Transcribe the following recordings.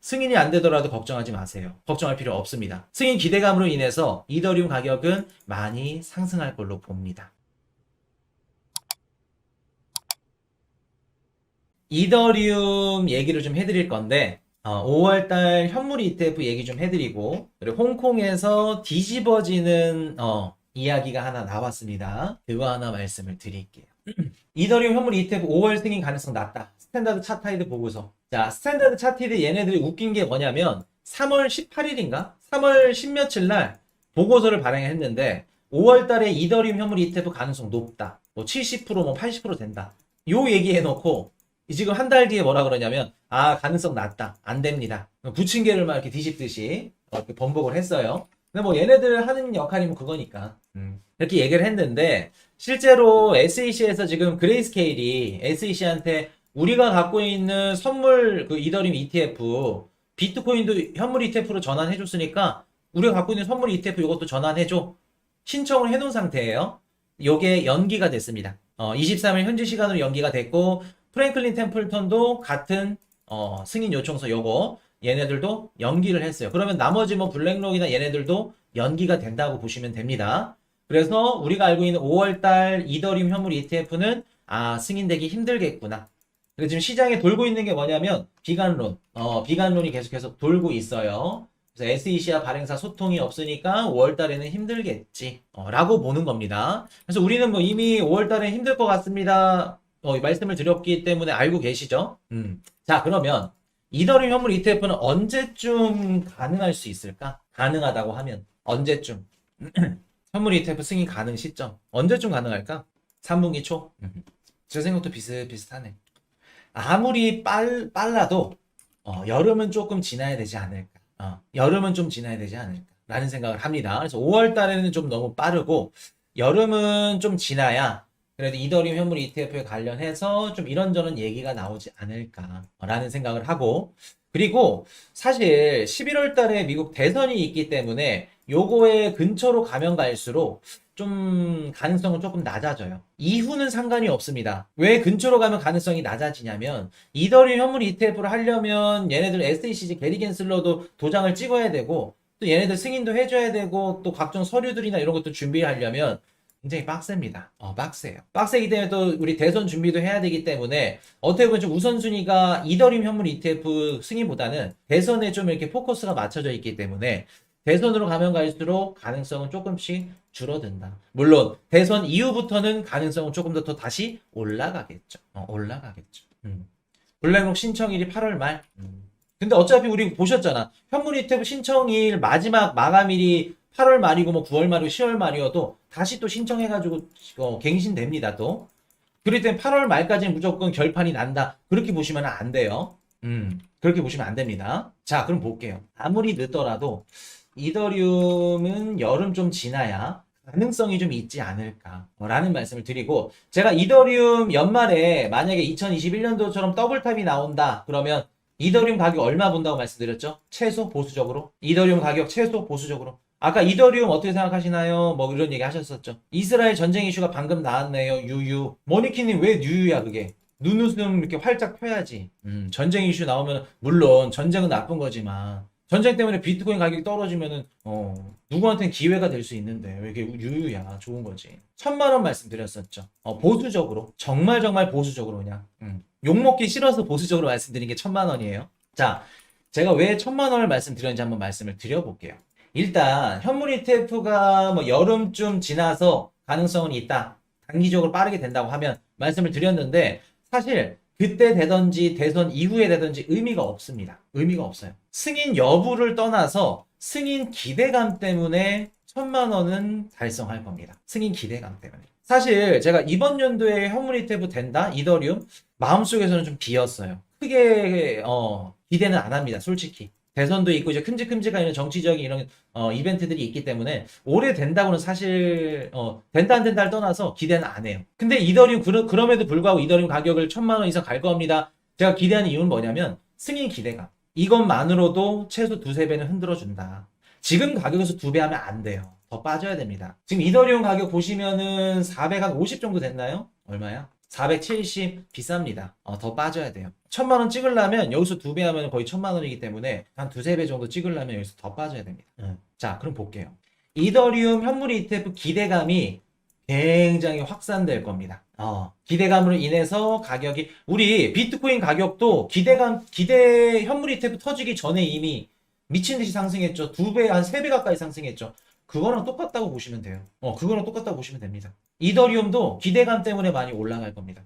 승인이 안 되더라도 걱정하지 마세요. 걱정할 필요 없습니다. 승인 기대감으로 인해서 이더리움 가격은 많이 상승할 걸로 봅니다. 이더리움 얘기를 좀 해드릴 건데 5월달 현물 ETF 얘기 좀 해드리고, 그리고 홍콩에서 뒤집어지는 이야기가 하나 나왔습니다. 그거 하나 말씀을 드릴게요. 이더리움 현물 ETF 5월 승인 가능성 낮다. 스탠다드 차트이드 보고서. 자, 스탠다드 차트이드 얘네들이 웃긴 게 뭐냐면 3월 18일인가? 3월 10며칠 날 보고서를 발행했는데 5월 달에 이더리움 현물 ETF 가능성 높다. 뭐 70%, 뭐 80% 된다. 요 얘기 해놓고 지금 한 달 뒤에 뭐라 그러냐면 가능성 낮다. 안 됩니다. 부침개를 막 이렇게 뒤집듯이 이렇게 번복을 했어요. 근데 뭐 얘네들 하는 역할이 뭐 그거니까. 이렇게 얘기를 했는데 실제로 SEC에서 지금 그레이스케일이 SEC한테 우리가 갖고 있는 선물 그 이더리움 ETF 비트코인도 현물 ETF로 전환해줬으니까 우리가 갖고 있는 선물 ETF 이것도 전환해줘. 신청을 해놓은 상태예요. 요게 연기가 됐습니다. 23일 현지 시간으로 연기가 됐고 프랭클린 템플턴도 같은 승인 요청서 요거 얘네들도 연기를 했어요. 그러면 나머지 뭐 블랙록이나 얘네들도 연기가 된다고 보시면 됩니다. 그래서 우리가 알고 있는 5월달 이더리움 현물 ETF는 승인되기 힘들겠구나. 그리고 지금 시장에 돌고 있는 게 뭐냐면 비관론, 비관론이 계속해서 돌고 있어요. 그래서 SEC와 발행사 소통이 없으니까 5월달에는 힘들겠지 라고 보는 겁니다. 그래서 우리는 뭐 이미 5월달에 힘들 것 같습니다 말씀을 드렸기 때문에 알고 계시죠? 자, 그러면 이더리움 현물 ETF는 언제쯤 가능할 수 있을까? 가능하다고 하면 언제쯤? 현물 ETF 승인 가능 시점 언제쯤 가능할까? 3분기 초? 제 생각도 비슷비슷하네. 아무리 빨라도 여름은 조금 지나야 되지 않을까? 여름은 좀 지나야 되지 않을까? 라는 생각을 합니다. 그래서 5월 달에는 좀 너무 빠르고 여름은 좀 지나야 그래도 이더리움 현물 ETF에 관련해서 좀 이런저런 얘기가 나오지 않을까라는 생각을 하고, 그리고 사실 11월 달에 미국 대선이 있기 때문에 요거에 근처로 가면 갈수록 좀 가능성은 조금 낮아져요. 이후는 상관이 없습니다. 왜 근처로 가면 가능성이 낮아지냐면 이더리움 현물 ETF를 하려면 얘네들 SEC 게리 겐슬러도 도장을 찍어야 되고 또 얘네들 승인도 해줘야 되고 또 각종 서류들이나 이런 것도 준비하려면 굉장히 빡셉니다. 빡세요. 빡세기 때문에 또 우리 대선 준비도 해야 되기 때문에 어떻게 보면 좀 우선순위가 이더리움 현물 ETF 승인보다는 대선에 좀 이렇게 포커스가 맞춰져 있기 때문에 대선으로 가면 갈수록 가능성은 조금씩 줄어든다. 물론 대선 이후부터는 가능성은 조금 더 다시 올라가겠죠. 올라가겠죠. 블랙록 신청일이 8월 말. 근데 어차피 우리 보셨잖아. 현물 ETF 신청일 마지막 마감일이 8월 말이고 뭐 9월 말이고 10월 말이어도 다시 또 신청해가지고 갱신됩니다 또. 그렇기 때문에 8월 말까지는 무조건 결판이 난다. 그렇게 보시면 안 돼요. 그렇게 보시면 안 됩니다. 자, 그럼 볼게요. 아무리 늦더라도 이더리움은 여름 좀 지나야 가능성이 좀 있지 않을까 라는 말씀을 드리고, 제가 이더리움 연말에 만약에 2021년도처럼 더블탑이 나온다 그러면 이더리움 가격 얼마 본다고 말씀드렸죠? 최소 보수적으로 이더리움 가격 최소 보수적으로. 아까 이더리움 어떻게 생각하시나요? 뭐 이런 얘기 하셨었죠. 이스라엘 전쟁 이슈가 방금 나왔네요. 유유. 모니키님 왜 유유야 그게? 눈웃음 이렇게 활짝 펴야지. 전쟁 이슈 나오면 물론 전쟁은 나쁜 거지만 전쟁 때문에 비트코인 가격이 떨어지면은 누구한테는 기회가 될 수 있는데 왜 이렇게 유유야? 좋은 거지. 1,000만 원 말씀드렸었죠. 보수적으로 정말 보수적으로 그냥 욕먹기 싫어서 보수적으로 말씀드린 게 1,000만 원이에요. 자, 제가 왜 1,000만 원을 말씀드렸는지 한번 말씀을 드려볼게요. 일단 현물 ETF가 뭐 여름쯤 지나서 가능성은 있다. 단기적으로 빠르게 된다고 하면 말씀을 드렸는데 사실 그때 되든지 대선 이후에 되든지 의미가 없습니다. 의미가 없어요. 승인 여부를 떠나서 승인 기대감 때문에 1,000만 원은 달성할 겁니다. 승인 기대감 때문에. 사실 제가 이번 연도에 현물 ETF 된다? 이더리움? 마음속에서는 좀 비었어요. 크게 기대는 안 합니다. 솔직히. 대선도 있고 이제 큼직큼직한 이런 정치적인 이런 이벤트들이 있기 때문에 올해 된다고는 사실 된다 안 된다를 떠나서 기대는 안 해요. 근데 이더리움 그럼에도 불구하고 이더리움 가격을 1,000만 원 이상 갈 겁니다. 제가 기대하는 이유는 뭐냐면 승인 기대감. 이것만으로도 최소 두세 배는 흔들어준다. 지금 가격에서 2배 하면 안 돼요. 더 빠져야 됩니다. 지금 이더리움 가격 보시면은 450 정도 됐나요? 얼마야? 470 비쌉니다. 더 빠져야 돼요. 1000만 원 찍으려면 여기서 2배 하면 거의 1000만 원이기 때문에 한 2~3배 정도 찍으려면 여기서 더 빠져야 됩니다. 자, 그럼 볼게요. 이더리움 현물 ETF 기대감이 굉장히 확산될 겁니다. 기대감으로 인해서 가격이, 우리 비트코인 가격도 기대 현물 ETF 터지기 전에 이미 미친 듯이 상승했죠. 2배, 한 3배 가까이 상승했죠. 그거랑 똑같다고 보시면 돼요. 그거랑 똑같다고 보시면 됩니다. 이더리움도 기대감 때문에 많이 올라갈 겁니다.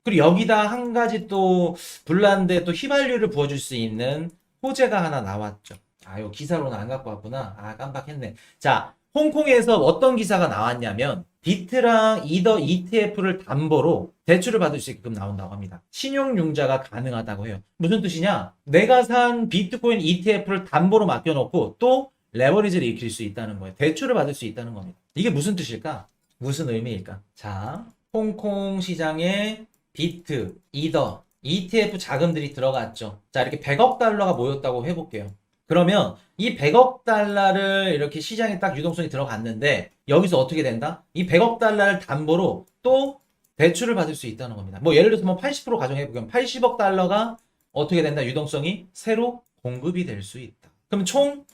그리고 여기다 한 가지 또 불난데 또 휘발유를 부어줄 수 있는 호재가 하나 나왔죠. 이거 기사로는 안 갖고 왔구나. 깜빡했네. 자, 홍콩에서 어떤 기사가 나왔냐면 비트랑 이더 ETF를 담보로 대출을 받을 수 있게끔 나온다고 합니다. 신용융자가 가능하다고 해요. 무슨 뜻이냐? 내가 산 비트코인 ETF를 담보로 맡겨놓고 또 레버리지를 익힐 수 있다는 거예요. 대출을 받을 수 있다는 겁니다. 이게 무슨 뜻일까? 무슨 의미일까? 자, 홍콩 시장에 비트, 이더, ETF 자금들이 들어갔죠. 자, 이렇게 100억 달러가 모였다고 해볼게요. 그러면 이 100억 달러를 이렇게 시장에 딱 유동성이 들어갔는데 여기서 어떻게 된다? 이 100억 달러를 담보로 또 대출을 받을 수 있다는 겁니다. 뭐 예를 들어서 80% 가정해보면 80억 달러가 어떻게 된다? 유동성이 새로 공급이 될 수 있다. 그럼 총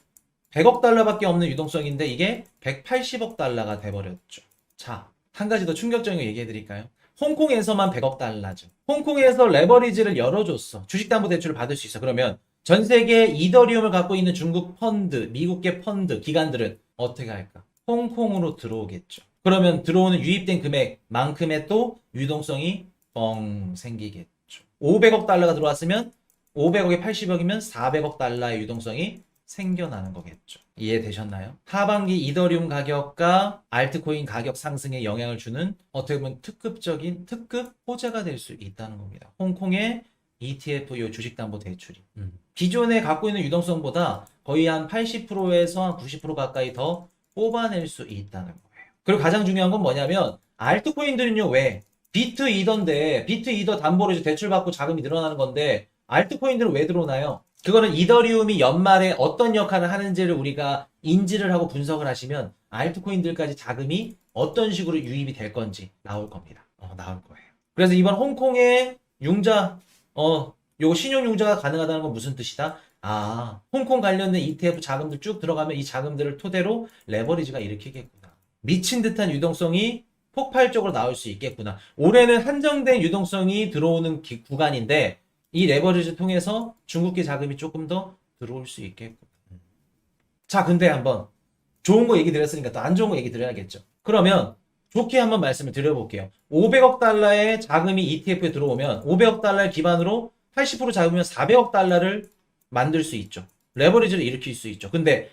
100억 달러밖에 없는 유동성인데 이게 180억 달러가 돼버렸죠. 자, 한 가지 더 충격적인 거 얘기해 드릴까요? 홍콩에서만 100억 달러죠. 홍콩에서 레버리지를 열어줬어. 주식담보대출을 받을 수 있어. 그러면 전 세계 이더리움을 갖고 있는 중국 펀드, 미국계 펀드, 기관들은 어떻게 할까? 홍콩으로 들어오겠죠. 그러면 들어오는 유입된 금액만큼의 또 유동성이 뻥 생기겠죠. 500억 달러가 들어왔으면 500억에 80억이면 400억 달러의 유동성이 생겨나는 거겠죠. 이해되셨나요? 하반기 이더리움 가격과 알트코인 가격 상승에 영향을 주는 어떻게 보면 특급 호재가 될 수 있다는 겁니다. 홍콩의 ETF 요 주식담보대출이 기존에 갖고 있는 유동성보다 거의 한 80%에서 한 90% 가까이 더 뽑아낼 수 있다는 거예요. 그리고 가장 중요한 건 뭐냐면 알트코인들은요, 왜 비트 이더인데 비트 이더 담보로 이제 대출받고 자금이 늘어나는 건데 알트코인들은 왜 들어오나요? 그거는 이더리움이 연말에 어떤 역할을 하는지를 우리가 인지를 하고 분석을 하시면 알트코인들까지 자금이 어떤 식으로 유입이 될 건지 나올 겁니다. 나올 거예요. 그래서 이번 홍콩의 융자, 요거 신용융자가 가능하다는 건 무슨 뜻이다? 홍콩 관련된 ETF 자금들 쭉 들어가면 이 자금들을 토대로 레버리지가 일으키겠구나. 미친 듯한 유동성이 폭발적으로 나올 수 있겠구나. 올해는 한정된 유동성이 들어오는 구간인데 이 레버리지 통해서 중국계 자금이 조금 더 들어올 수 있겠구나. 자, 근데 한번 좋은 거 얘기 드렸으니까 또 안 좋은 거 얘기 드려야겠죠. 그러면 좋게 한번 말씀을 드려볼게요. 500억 달러의 자금이 ETF에 들어오면 500억 달러를 기반으로 80% 잡으면 400억 달러를 만들 수 있죠. 레버리지를 일으킬 수 있죠. 근데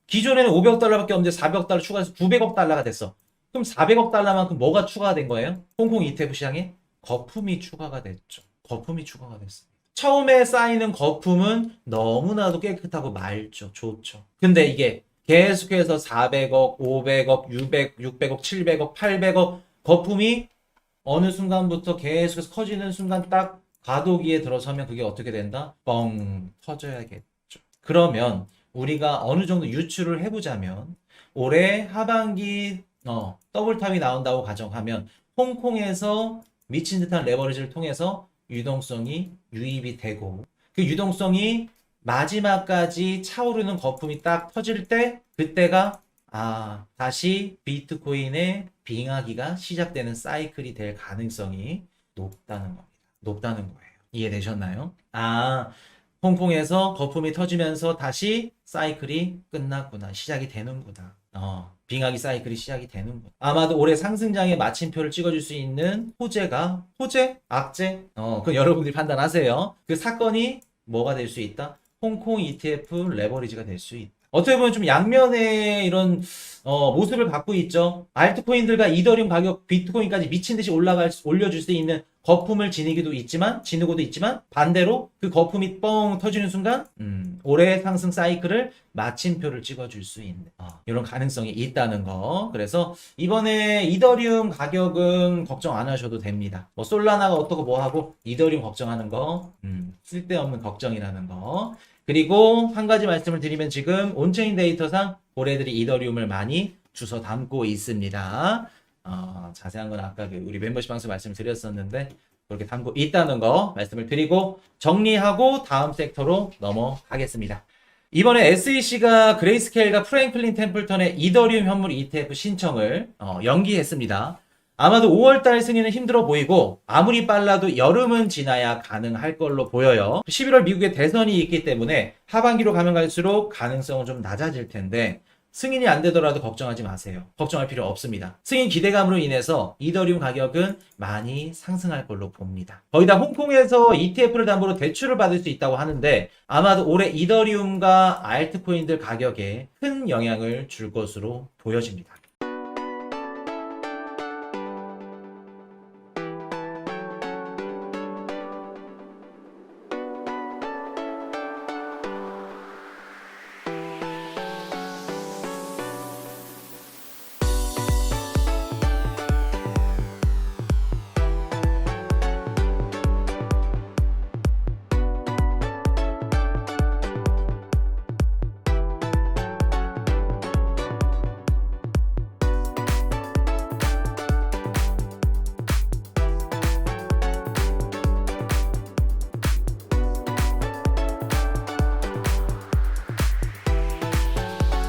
기존에는 500억 달러밖에 없는데 400억 달러 추가해서 900억 달러가 됐어. 그럼 400억 달러만큼 뭐가 추가가 된 거예요? 홍콩 ETF 시장에 거품이 추가가 됐죠. 거품이 추가가 됐습니다. 처음에 쌓이는 거품은 너무나도 깨끗하고 맑죠. 좋죠. 근데 이게 계속해서 400억, 500억, 600억, 700억, 800억 거품이 어느 순간부터 계속해서 커지는 순간 딱 과도기에 들어서면 그게 어떻게 된다? 뻥 터져야겠죠. 그러면 우리가 어느 정도 유추를 해보자면 올해 하반기 더블탑이 나온다고 가정하면 홍콩에서 미친 듯한 레버리지를 통해서 유동성이 유입이 되고 그 유동성이 마지막까지 차오르는 거품이 딱 터질 때 그때가 다시 비트코인의 빙하기가 시작되는 사이클이 될 가능성이 높다는 겁니다. 높다는 거예요. 이해되셨나요? 홍콩에서 거품이 터지면서 다시 사이클이 끝났구나. 시작이 되는구나. 빙하기 사이클이 시작이 되는구나. 아마도 올해 상승장의 마침표를 찍어줄 수 있는 호재? 악재? 그건 여러분들이 판단하세요. 그 사건이 뭐가 될 수 있다? 홍콩 ETF 레버리지가 될 수 있다. 어떻게 보면 좀 양면의 이런 모습을 갖고 있죠. 알트코인들과 이더리움 가격, 비트코인까지 미친 듯이 올려줄 수 있는 거품을 지니고도 있지만 반대로 그 거품이 뻥 터지는 순간 올해 상승 사이클을 마침표를 찍어줄 수 있는 이런 가능성이 있다는 거. 그래서 이번에 이더리움 가격은 걱정 안 하셔도 됩니다. 뭐 솔라나가 어떻고 뭐하고 이더리움 걱정하는 거 쓸데없는 걱정이라는 거. 그리고 한 가지 말씀을 드리면 지금 온체인 데이터상 고래들이 이더리움을 많이 주워 담고 있습니다. 자세한 건 아까 우리 멤버십 방송 말씀드렸었는데 그렇게 담고 있다는 거 말씀을 드리고 정리하고 다음 섹터로 넘어가겠습니다. 이번에 SEC가 그레이스케일과 프랭클린 템플턴의 이더리움 현물 ETF 신청을 연기했습니다. 아마도 5월달 승인은 힘들어 보이고 아무리 빨라도 여름은 지나야 가능할 걸로 보여요. 11월 미국에 대선이 있기 때문에 하반기로 가면 갈수록 가능성은 좀 낮아질 텐데 승인이 안 되더라도 걱정하지 마세요. 걱정할 필요 없습니다. 승인 기대감으로 인해서 이더리움 가격은 많이 상승할 걸로 봅니다. 거의 다 홍콩에서 ETF를 담보로 대출을 받을 수 있다고 하는데 아마도 올해 이더리움과 알트코인들 가격에 큰 영향을 줄 것으로 보여집니다.